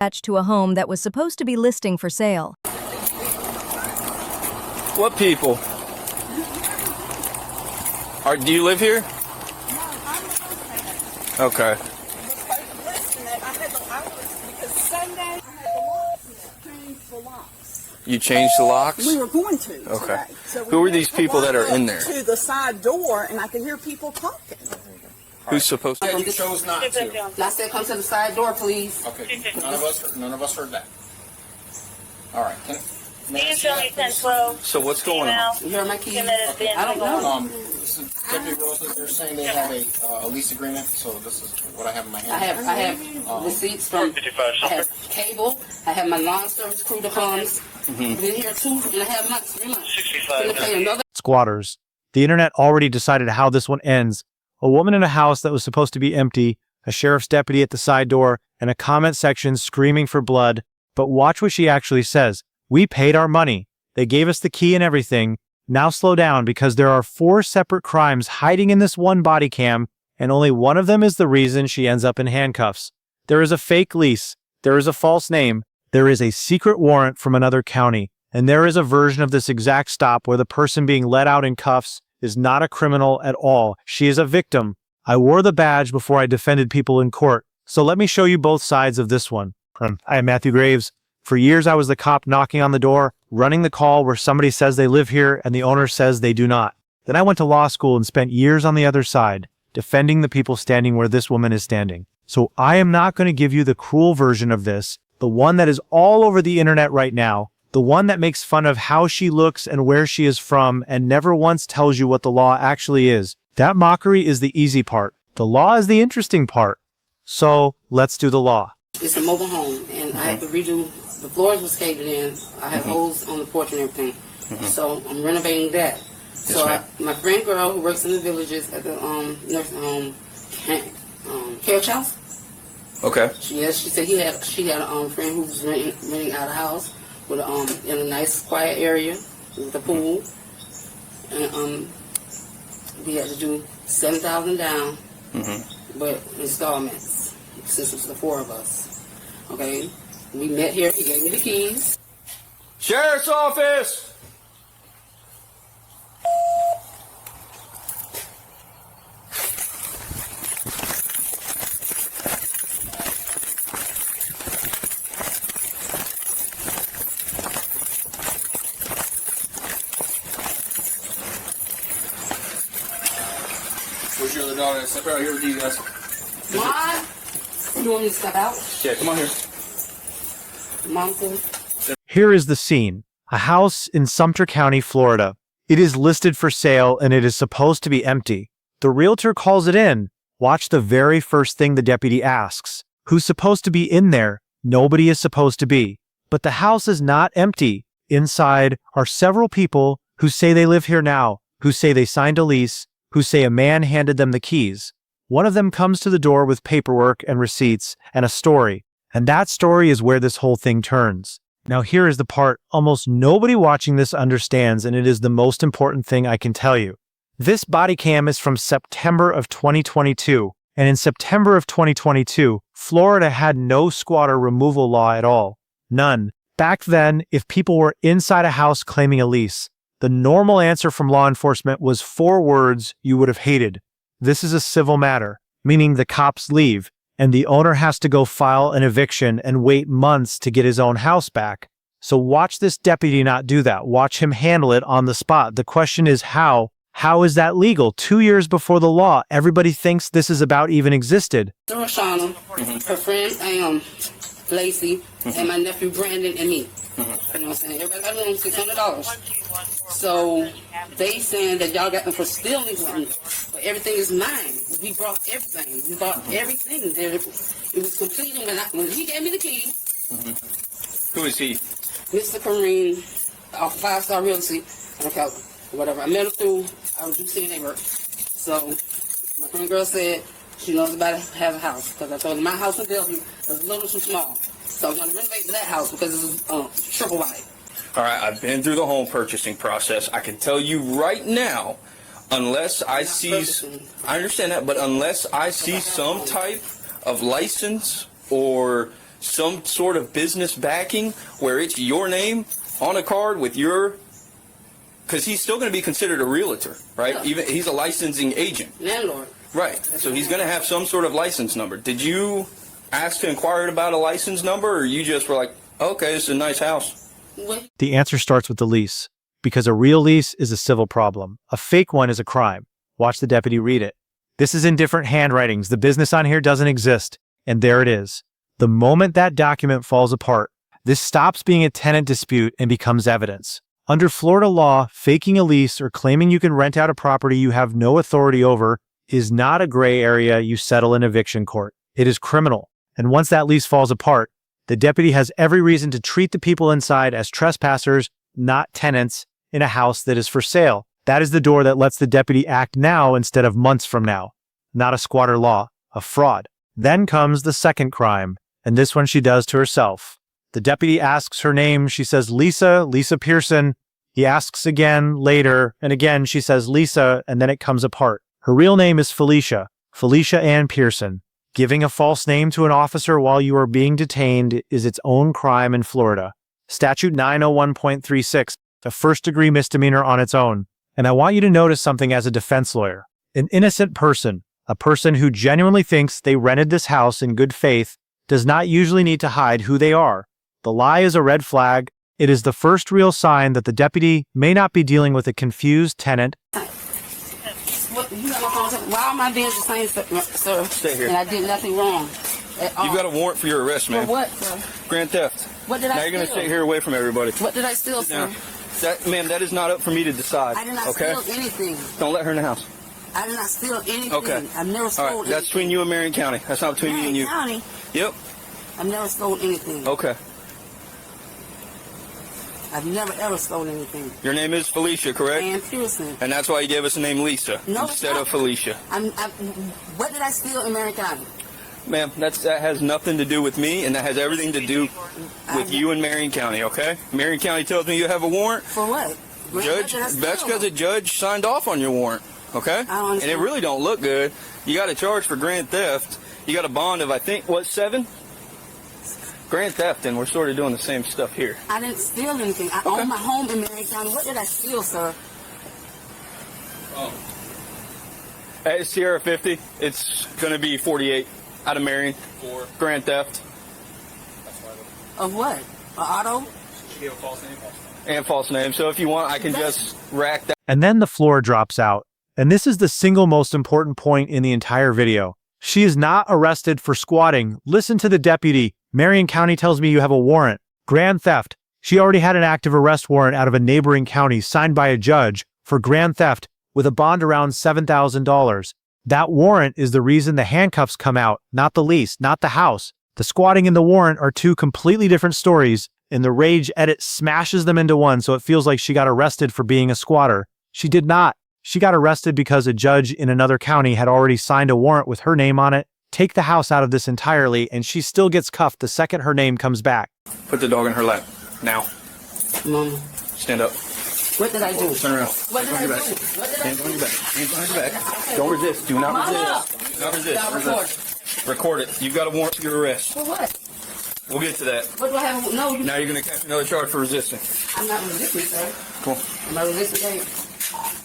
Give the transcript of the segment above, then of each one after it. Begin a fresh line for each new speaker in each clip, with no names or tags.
attached to a home that was supposed to be listing for sale.
What people? Do you live here? Okay. You changed the locks?
We were going to.
Okay.
So
who are these people that are in there?
To the side door, and I could hear people talking.
Who's supposed to?
You chose not to.
I said, come to the side door, please.
Okay. None of us heard that. All right.
So what's going on?
You heard my keys?
Okay.
I don't know.
This is Deputy Rosa. They're saying they have a lease agreement. So this is what I have in my hand.
I have receipts from. I have cable. I have my lawn service crew that comes. Been here 2.5 months, 3 months. Gonna pay another.
Squatters. The internet already decided how this one ends. A woman in a house that was supposed to be empty, a sheriff's deputy at the side door, and a comment section screaming for blood. But watch what she actually says. We paid our money. They gave us the key and everything. Now slow down because there are 4 separate crimes hiding in this one body cam, and only one of them is the reason she ends up in handcuffs. There is a fake lease. There is a false name. There is a secret warrant from another county. And there is a version of this exact stop where the person being let out in cuffs is not a criminal at all. She is a victim. I wore the badge before I defended people in court. So let me show you both sides of this one. I am Matthew Graves. For years, I was the cop knocking on the door, running the call where somebody says they live here and the owner says they do not. Then I went to law school and spent years on the other side, defending the people standing where this woman is standing. So I am not going to give you the cruel version of this, the one that is all over the internet right now, the one that makes fun of how she looks and where she is from and never once tells you what the law actually is. That mockery is the easy part. The law is the interesting part. So let's do the law.
It's a mobile home, and I have to redo. The floors was caved in. I have holes on the porch and everything. So I'm renovating that. So my friend girl who works in the villages at the nursing home, care house.
Okay.
She said she had a friend who was renting out a house with in a nice quiet area with a pool, and we had to do $7,000 down, but installments since it was the 4 of us. Okay. We met here. He gave me the keys.
Sheriff's office!
Where's your other daughter? Step out here with you guys.
Mom? You want me to step out?
Yeah, come on here.
Mom,
Here is the scene. A house in Sumter County, Florida. It is listed for sale and it is supposed to be empty. The realtor calls it in. Watch the very first thing the deputy asks. Who's supposed to be in there? Nobody is supposed to be. But the house is not empty. Inside are several people who say they live here now, who say they signed a lease, who say a man handed them the keys. One of them comes to the door with paperwork and receipts and a story. And that story is where this whole thing turns. Now here is the part almost nobody watching this understands, and it is the most important thing I can tell you. This body cam is from September of 2022, and in September of 2022, Florida had no squatter removal law at all. None. Back then, if people were inside a house claiming a lease, the normal answer from law enforcement was 4 words you would have hated. This is a civil matter, meaning the cops leave, and the owner has to go file an eviction and wait months to get his own house back. So watch this deputy not do that. Watch him handle it on the spot. The question is how? How is that legal? 2 years before the law, everybody thinks this is about even existed.
Shauna, her friend Lacey, and my nephew Brandon and me. You know what I'm saying? Everybody got them $600. So they saying that y'all got them for stealing something, but everything is mine. We brought everything. We bought everything. It was completed when he gave me the key.
Who is he?
Mr. Kareem, off 5 Star Realty, or whatever. I met him through, I was just seeing they work. So my friend girl said she knows about to have a house, because I told her my house in Bellevue was a little too small. So I'm going to renovate that house because it's triple wide.
All right, I've been through the home purchasing process. I can tell you right now, unless I see, I understand that, but unless I see some type of license or some sort of business backing where it's your name on a card with your, because he's still going to be considered a realtor, right?
Yeah.
Even he's a licensing agent.
Landlord.
Right. So he's going to have some sort of license number. Did you ask to inquire about a license number, or you just were like, okay, this is a nice house?
What?
The answer starts with the lease, because a real lease is a civil problem. A fake one is a crime. Watch the deputy read it. This is in different handwritings. The business on here doesn't exist. And there it is. The moment that document falls apart, this stops being a tenant dispute and becomes evidence. Under Florida law, faking a lease or claiming you can rent out a property you have no authority over is not a gray area you settle in eviction court. It is criminal. And once that lease falls apart, the deputy has every reason to treat the people inside as trespassers, not tenants, in a house that is for sale. That is the door that lets the deputy act now instead of months from now. Not a squatter law, a fraud. Then comes the second crime, and this one she does to herself. The deputy asks her name. She says Lisa Pearson. He asks again later, and again she says Lisa, and then it comes apart. Her real name is Felicia Ann Pearson. Giving a false name to an officer while you are being detained is its own crime in Florida. Statute 901.36, a first-degree misdemeanor on its own. And I want you to notice something as a defense lawyer. An innocent person, a person who genuinely thinks they rented this house in good faith, does not usually need to hide who they are. The lie is a red flag. It is the first real sign that the deputy may not be dealing with a confused tenant.
What, you got my phone? Why am I being detained, sir?
Stay here.
And I did nothing wrong at all.
You've got a warrant for your arrest, man.
For what, sir?
Grand theft.
What did I
Now you're going to
steal?
stay here away from everybody.
What did I steal, sir?
Now, ma'am, that is not up for me to decide.
I did not
okay?
steal anything.
Don't let her in the house.
I did not steal anything.
Okay.
I've never
All
stole
right,
anything.
that's between you and Marion County. That's not between me and you.
County,
Yep.
I've never stolen anything.
Okay.
I've never ever stolen anything.
Your name is Felicia, correct?
Ann Pearson.
And that's why you gave us the name Lisa
No,
instead
no.
of Felicia.
What did I steal in Marion County?
Ma'am, that has nothing to do with me, and that has everything to do with you and Marion County, okay? Marion County tells me you have a warrant.
For what?
Judge, that's because a judge signed off on your warrant, okay?
I don't understand.
And it really don't look good. You got a charge for grand theft. You got a bond of, I think, what, 7? Grand theft, and we're sort of doing the same stuff here.
I didn't steal anything. I own my home in Marion County. What did I steal, sir?
Hey, Sierra 50. It's going to be 48 out of Marion for grand theft.
Of what? An auto?
And false name. So if you want, I can just rack that.
And then the floor drops out. And this is the single most important point in the entire video. She is not arrested for squatting. Listen to the deputy. Marion County tells me you have a warrant. Grand theft. She already had an active arrest warrant out of a neighboring county signed by a judge for grand theft with a bond around $7,000. That warrant is the reason the handcuffs come out, not the lease, not the house. The squatting and the warrant are two completely different stories, and the Rage edit smashes them into one, so it feels like she got arrested for being a squatter. She did not. She got arrested because a judge in another county had already signed a warrant with her name on it. Take the house out of this entirely, and she still gets cuffed the second her name comes back.
Put the dog in her lap. Now.
Mama.
Stand up.
What did I do?
Turn around.
What did I do?
Hands
What did I
Hands
do?
on your back. Hands on your back. Don't resist. Do not
Mama.
resist. Do not resist.
Stop
Resist. Record it. You've got a warrant for your arrest.
For what?
We'll get to that.
What do I have? No, you.
Now you're going to catch another charge for resisting.
I'm not resisting, sir.
Come on.
I'm not resisting.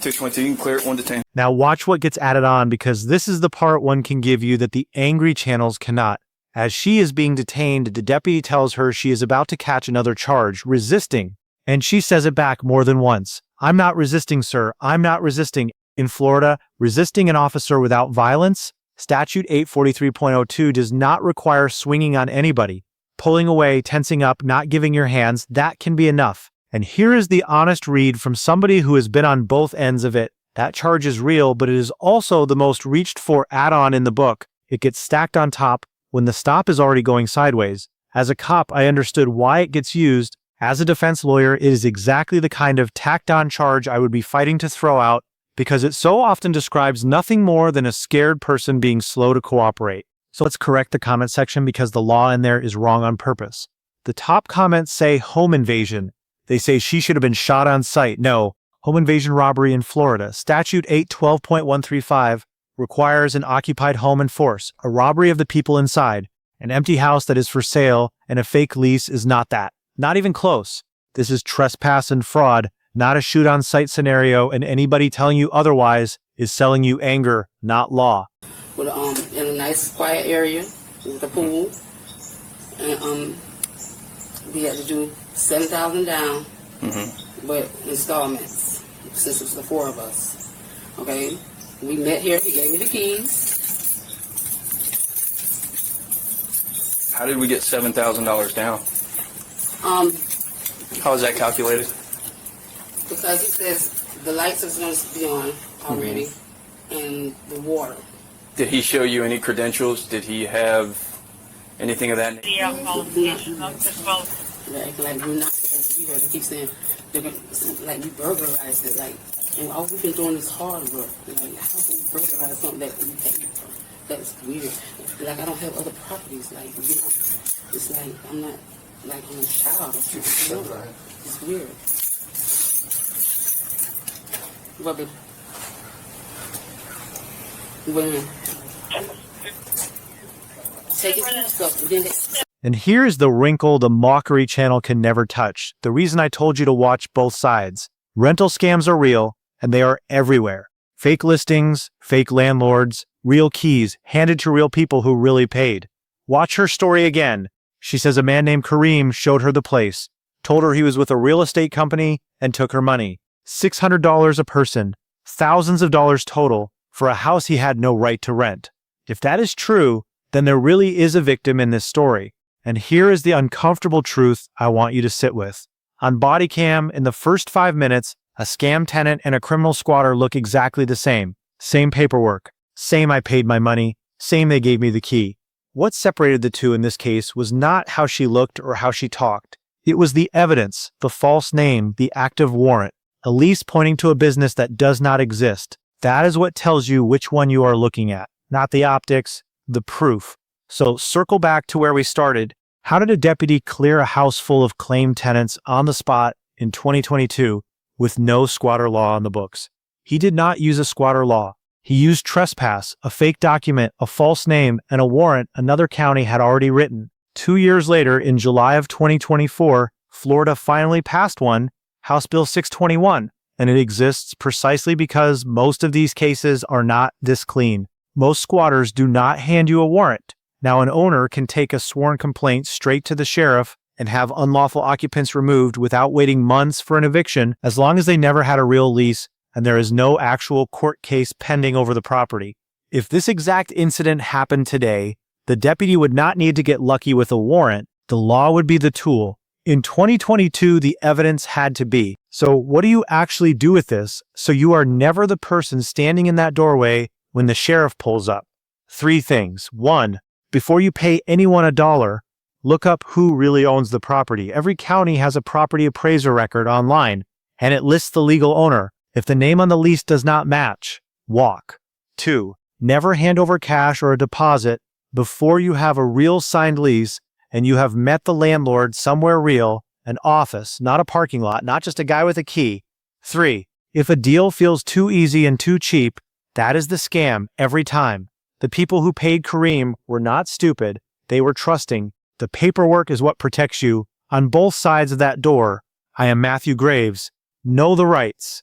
222. You can clear it. 1 detain.
Now watch what gets added on, because this is the part one can give you that the angry channels cannot. As she is being detained, the deputy tells her she is about to catch another charge, resisting, and she says it back more than once. I'm not resisting, sir. I'm not resisting. In Florida, resisting an officer without violence, Statute 843.02 does not require swinging on anybody. Pulling away, tensing up, not giving your hands, that can be enough. And here is the honest read from somebody who has been on both ends of it. That charge is real, but it is also the most reached for add-on in the book. It gets stacked on top when the stop is already going sideways. As a cop, I understood why it gets used. As a defense lawyer, it is exactly the kind of tacked-on charge I would be fighting to throw out, because it so often describes nothing more than a scared person being slow to cooperate. So let's correct the comment section, because the law in there is wrong on purpose. The top comments say home invasion. They say she should have been shot on sight. No, home invasion robbery in Florida. Statute 812.135 requires an occupied home and force, a robbery of the people inside. An empty house that is for sale and a fake lease is not that. Not even close. This is trespass and fraud, not a shoot-on-sight scenario, and anybody telling you otherwise is selling you anger, not law.
With in a nice quiet area with a pool, and we had to do $7,000 down, but installments since it was the 4 of us. Okay, we met here. He gave me the keys.
How did we get $7,000 down? How is that calculated?
Because he says the lights are going to be on already, and the water.
Did he show you any credentials? Did he have anything of that nature?
Yeah, like we're not. You heard him keep saying they're gonna, like we burglarized it. Like, and all we've been doing is hard work. Like, how can we burglarize something that we pay for? That's weird. Like, I don't have other properties. Like, you know, it's like I'm not like I'm a child. You know? It's weird. What? When take it stuff and then
And here's the wrinkle the mockery channel can never touch. The reason I told you to watch both sides. Rental scams are real, and they are everywhere. Fake listings, fake landlords, real keys handed to real people who really paid. Watch her story again. She says a man named Kareem showed her the place, told her he was with a real estate company, and took her money. $600 a person, thousands of dollars total, for a house he had no right to rent. If that is true, then there really is a victim in this story. And here is the uncomfortable truth I want you to sit with. On bodycam, in the first 5 minutes, a scam tenant and a criminal squatter look exactly the same. Same paperwork. Same I paid my money. Same they gave me the key. What separated the two in this case was not how she looked or how she talked. It was the evidence, the false name, the active warrant, a lease pointing to a business that does not exist. That is what tells you which one you are looking at, not the optics, the proof. So circle back to where we started. How did a deputy clear a house full of claimed tenants on the spot in 2022 with no squatter law on the books? He did not use a squatter law. He used trespass, a fake document, a false name, and a warrant another county had already written. 2 years later, in July of 2024, Florida finally passed one, House Bill 621, and it exists precisely because most of these cases are not this clean. Most squatters do not hand you a warrant. Now, an owner can take a sworn complaint straight to the sheriff and have unlawful occupants removed without waiting months for an eviction, as long as they never had a real lease and there is no actual court case pending over the property. If this exact incident happened today, the deputy would not need to get lucky with a warrant. The law would be the tool. In 2022, the evidence had to be. So what do you actually do with this so you are never the person standing in that doorway when the sheriff pulls up? 3 things. 1, before you pay anyone $1, look up who really owns the property. Every county has a property appraiser record online, and it lists the legal owner. If the name on the lease does not match, walk. 2, never hand over cash or a deposit before you have a real signed lease and you have met the landlord somewhere real, an office, not a parking lot, not just a guy with a key. 3, if a deal feels too easy and too cheap, that is the scam every time. The people who paid Kareem were not stupid, they were trusting. The paperwork is what protects you. On both sides of that door, I am Matthew Graves. Know the rights.